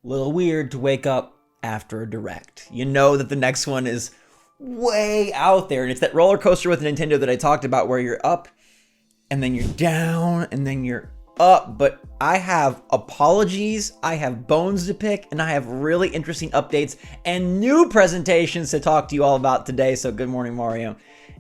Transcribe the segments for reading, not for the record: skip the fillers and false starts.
little weird to wake up after a Direct. You know that the next one is way out there, and it's that roller coaster with Nintendo that I talked about where you're up and then you're down and then you're up. But I have apologies, I have bones to pick, and I have really interesting updates and new presentations to talk to you all about today. So good morning, Mario,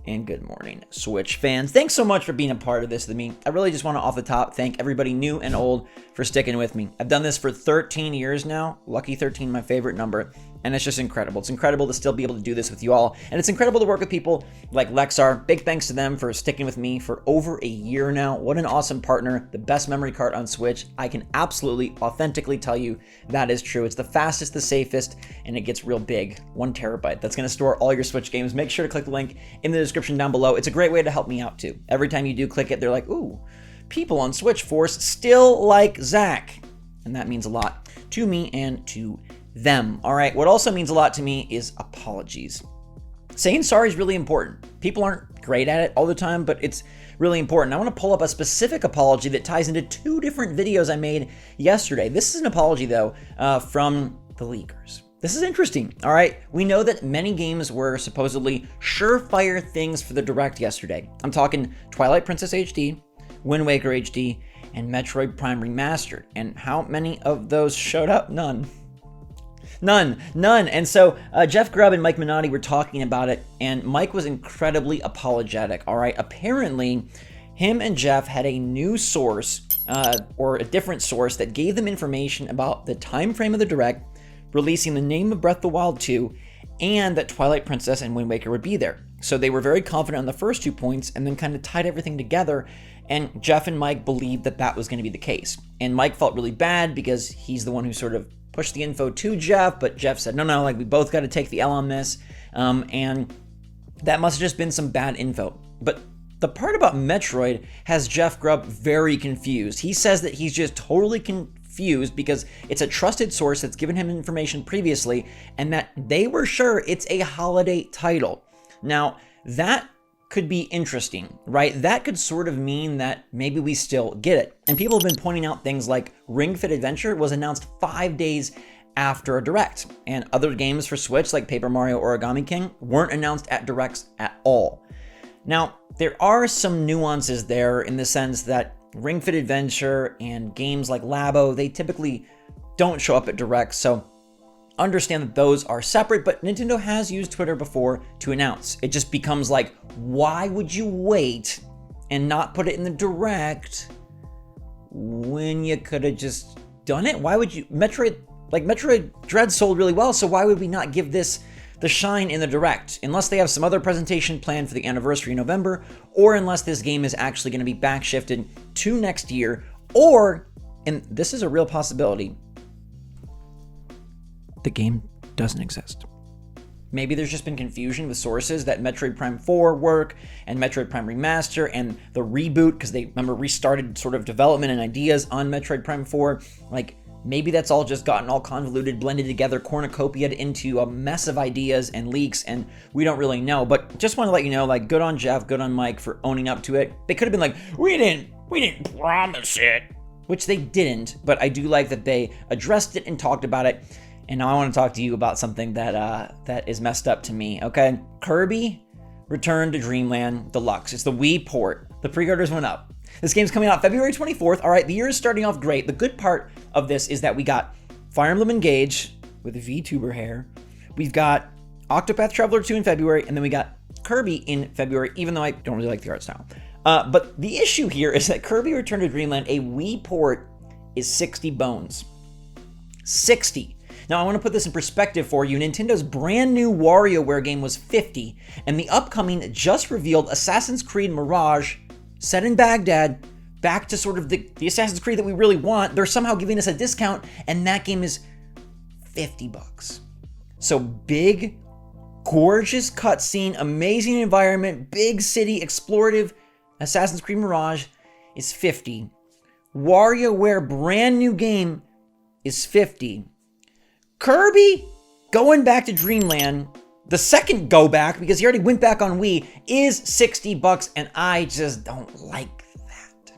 and good morning, Switch fans. Thanks so much for being a part of this with me. I really just want to, off the top, thank everybody new and old for sticking with me. I've done this for 13 years now. Lucky 13, my favorite number. And it's just incredible. It's incredible to still be able to do this with you all. And it's incredible to work with people like Lexar. Big thanks to them for sticking with me for over a year now. What an awesome partner. The best memory card on Switch. I can absolutely, authentically tell you that is true. It's the fastest, the safest, and it gets real big. 1 terabyte. That's going to store all your Switch games. Make sure to click the link in the description down below. It's a great way to help me out too. Every time you do click it, they're like, ooh, people on SwitchForce still like Zach. And that means a lot to me and to them. All right, what also means a lot to me is apologies. Saying sorry is really important. People aren't great at it all the time, but it's really important. I want to pull up a specific apology that ties into 2 different videos I made yesterday. This is an apology, though, from the leakers. This is interesting, all right? We know that many games were supposedly surefire things for the Direct yesterday. I'm talking Twilight Princess HD, Wind Waker HD, and Metroid Prime Remastered. And how many of those showed up? None. And so Jeff Grubb and Mike Minotti were talking about it, and Mike was incredibly apologetic, all right? Apparently, him and Jeff had a new source, or a different source, that gave them information about the time frame of the Direct, releasing the name of Breath of the Wild 2, and that Twilight Princess and Wind Waker would be there. So they were very confident on the first 2 points, and then kind of tied everything together, and Jeff and Mike believed that that was going to be the case. And Mike felt really bad because he's the one who sort of pushed the info to Jeff, but Jeff said, no, like we both got to take the L on this. And that must have just been some bad info. But the part about Metroid has Jeff Grubb very confused. He says that he's just totally confused because it's a trusted source that's given him information previously, and that they were sure it's a holiday title. Now, that could be interesting, right? That could sort of mean that maybe we still get it. And people have been pointing out things like Ring Fit Adventure was announced 5 days after a Direct, and other games for Switch like Paper Mario Origami King weren't announced at Directs at all. Now, there are some nuances there in the sense that Ring Fit Adventure and games like Labo, they typically don't show up at Directs, so understand that those are separate, but Nintendo has used Twitter before to announce. It just becomes like, why would you wait and not put it in the Direct when you could have just done it? Why would you? Metroid Dread sold really well, so why would we not give this the shine in the Direct? Unless they have some other presentation planned for the anniversary in November, or unless this game is actually going to be backshifted to next year, or, and this is a real possibility, the game doesn't exist. Maybe there's just been confusion with sources that Metroid Prime 4 work and Metroid Prime Remaster and the reboot, because they, remember, restarted sort of development and ideas on Metroid Prime 4. Like, maybe that's all just gotten all convoluted, blended together, cornucopiaed into a mess of ideas and leaks, and we don't really know. But just want to let you know, like, good on Jeff, good on Mike for owning up to it. They could have been like, we didn't promise it, which they didn't, but I do like that they addressed it and talked about it. And now I want to talk to you about something that is messed up to me, okay? Kirby Return to Dreamland Deluxe. It's the Wii port. The pre-orders went up. This game's coming out February 24th. All right, the year is starting off great. The good part of this is that we got Fire Emblem Engage with VTuber hair. We've got Octopath Traveler 2 in February, and then we got Kirby in February, even though I don't really like the art style. But the issue here is that Kirby Return to Dreamland, a Wii port, is 60 bones. 60. Now, I want to put this in perspective for you. Nintendo's brand new WarioWare game was 50, and the upcoming just revealed Assassin's Creed Mirage, set in Baghdad, back to sort of the Assassin's Creed that we really want. They're somehow giving us a discount, and that game is $50. So big, gorgeous cutscene, amazing environment, big city, explorative Assassin's Creed Mirage is 50. WarioWare brand new game is 50. Kirby going back to Dreamland, the second go back, because he already went back on Wii, is $60, and I just don't like that.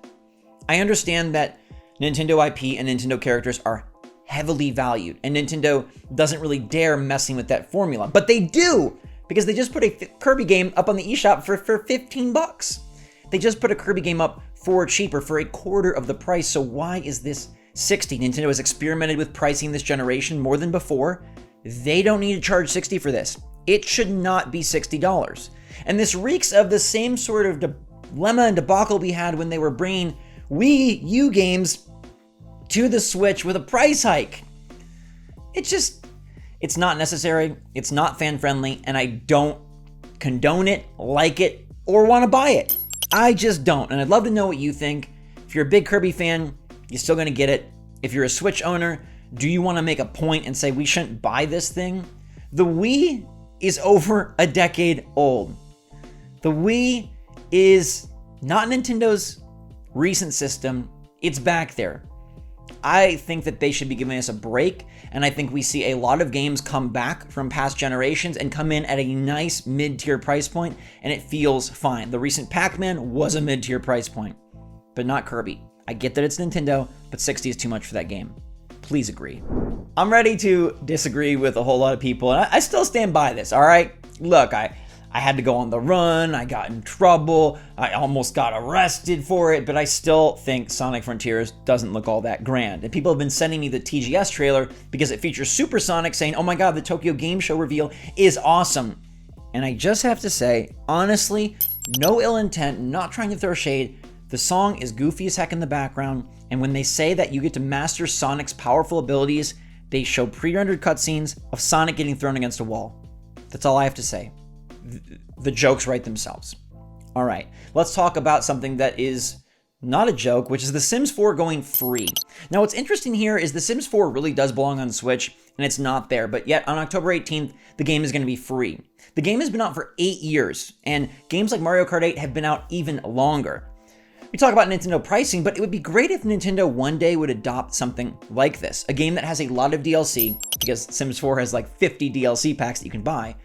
I understand that Nintendo IP and Nintendo characters are heavily valued, and Nintendo doesn't really dare messing with that formula. But they do, because they just put a Kirby game up on the eShop for 15 bucks. They just put a Kirby game up for cheaper, for a quarter of the price. So why is this 60? Nintendo has experimented with pricing this generation more than before. They don't need to charge 60 for this. It should not be $60. And this reeks of the same sort of dilemma and debacle we had when they were bringing Wii U games to the Switch with a price hike. It's not necessary, it's not fan-friendly, and I don't condone it, like it, or want to buy it. I just don't, and I'd love to know what you think. If you're a big Kirby fan, you're still gonna get it. If you're a Switch owner, do you want to make a point and say we shouldn't buy this thing? The Wii is over a decade old. The Wii is not Nintendo's recent system, it's back there. I think that they should be giving us a break, and I think we see a lot of games come back from past generations and come in at a nice mid-tier price point, and it feels fine. The recent Pac-Man was a mid-tier price point, but not Kirby. I get that it's Nintendo, but 60 is too much for that game. Please agree. I'm ready to disagree with a whole lot of people, and I still stand by this, all right? Look, I had to go on the run, I got in trouble, I almost got arrested for it, but I still think Sonic Frontiers doesn't look all that grand. And people have been sending me the TGS trailer because it features Super Sonic, saying, oh my god, the Tokyo Game Show reveal is awesome. And I just have to say, honestly, no ill intent, not trying to throw shade, the song is goofy as heck in the background, and when they say that you get to master Sonic's powerful abilities, they show pre-rendered cutscenes of Sonic getting thrown against a wall. That's all I have to say. The jokes write themselves. All right, let's talk about something that is not a joke, which is The Sims 4 going free. Now, what's interesting here is The Sims 4 really does belong on Switch, and it's not there, but yet on October 18th, the game is going to be free. The game has been out for 8 years, and games like Mario Kart 8 have been out even longer. We talk about Nintendo pricing, but it would be great if Nintendo one day would adopt something like this, a game that has a lot of DLC, because Sims 4 has like 50 DLC packs that you can buy,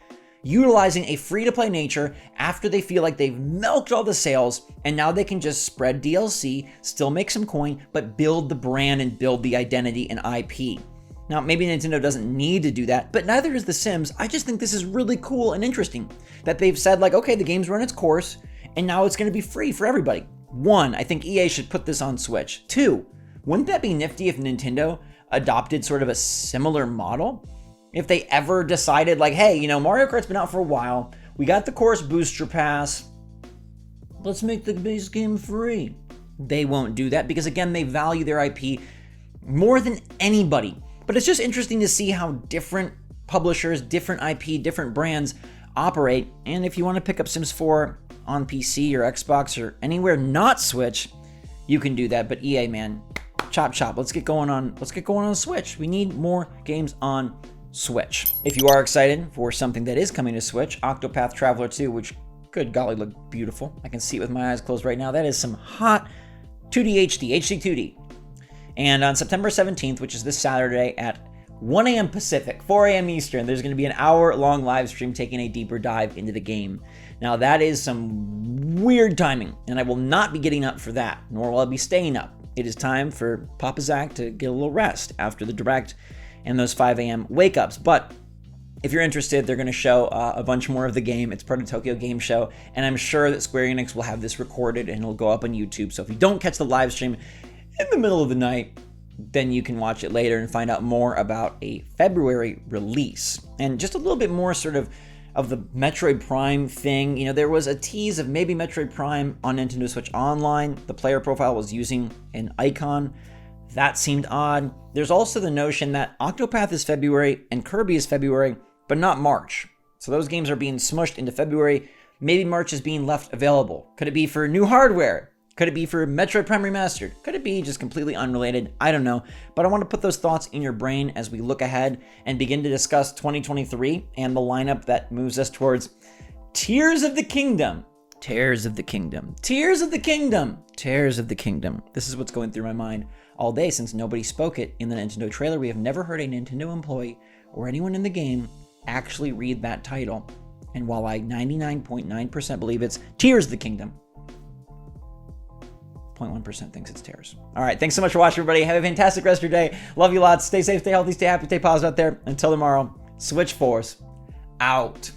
utilizing a free-to-play nature after they feel like they've milked all the sales, and now they can just spread DLC, still make some coin, but build the brand and build the identity and IP. Now, maybe Nintendo doesn't need to do that, but neither does The Sims. I just think this is really cool and interesting that they've said, like, okay, the game's run its course, and now it's going to be free for everybody. 1, I think EA should put this on Switch. 2, wouldn't that be nifty if Nintendo adopted sort of a similar model? If they ever decided, like, hey, you know, Mario Kart's been out for a while, we got the course booster pass, let's make the base game free. They won't do that because, again, they value their IP more than anybody. But it's just interesting to see how different publishers, different IP, different brands operate. And if you want to pick up Sims 4 on PC or Xbox or anywhere not Switch, you can do that. But EA, man, chop chop. Let's get going on Switch. We need more games on Switch. If you are excited for something that is coming to Switch, Octopath Traveler 2, which, good golly, look beautiful. I can see it with my eyes closed right now. That is some hot 2D HD 2D. And on September 17th, which is this Saturday at 1 a.m. Pacific, 4 a.m. Eastern, there's going to be an hour-long live stream taking a deeper dive into the game. Now, that is some weird timing, and I will not be getting up for that, nor will I be staying up. It is time for Papa Zach to get a little rest after the direct and those 5 a.m. wake-ups. But if you're interested, they're going to show a bunch more of the game. It's part of Tokyo Game Show, and I'm sure that Square Enix will have this recorded and it'll go up on YouTube. So if you don't catch the live stream in the middle of the night, then you can watch it later and find out more about a February release. And just a little bit more sort of the Metroid Prime thing. You know, there was a tease of maybe Metroid Prime on Nintendo Switch Online. The player profile was using an icon. That seemed odd. There's also the notion that Octopath is February and Kirby is February, but not March. So those games are being smushed into February. Maybe March is being left available. Could it be for new hardware? Could it be for Metroid Prime Remastered? Could it be just completely unrelated? I don't know. But I want to put those thoughts in your brain as we look ahead and begin to discuss 2023 and the lineup that moves us towards Tears of the Kingdom. Tears of the Kingdom. Tears of the Kingdom. Tears of the Kingdom. This is what's going through my mind all day since nobody spoke it in the Nintendo trailer. We have never heard a Nintendo employee or anyone in the game actually read that title. And while I 99.9% believe it's Tears of the Kingdom, 0.1% thinks it's tears. All right, thanks so much for watching, everybody. Have a fantastic rest of your day. Love you lots. Stay safe, stay healthy, stay happy, stay positive out there. Until tomorrow, SwitchForce out.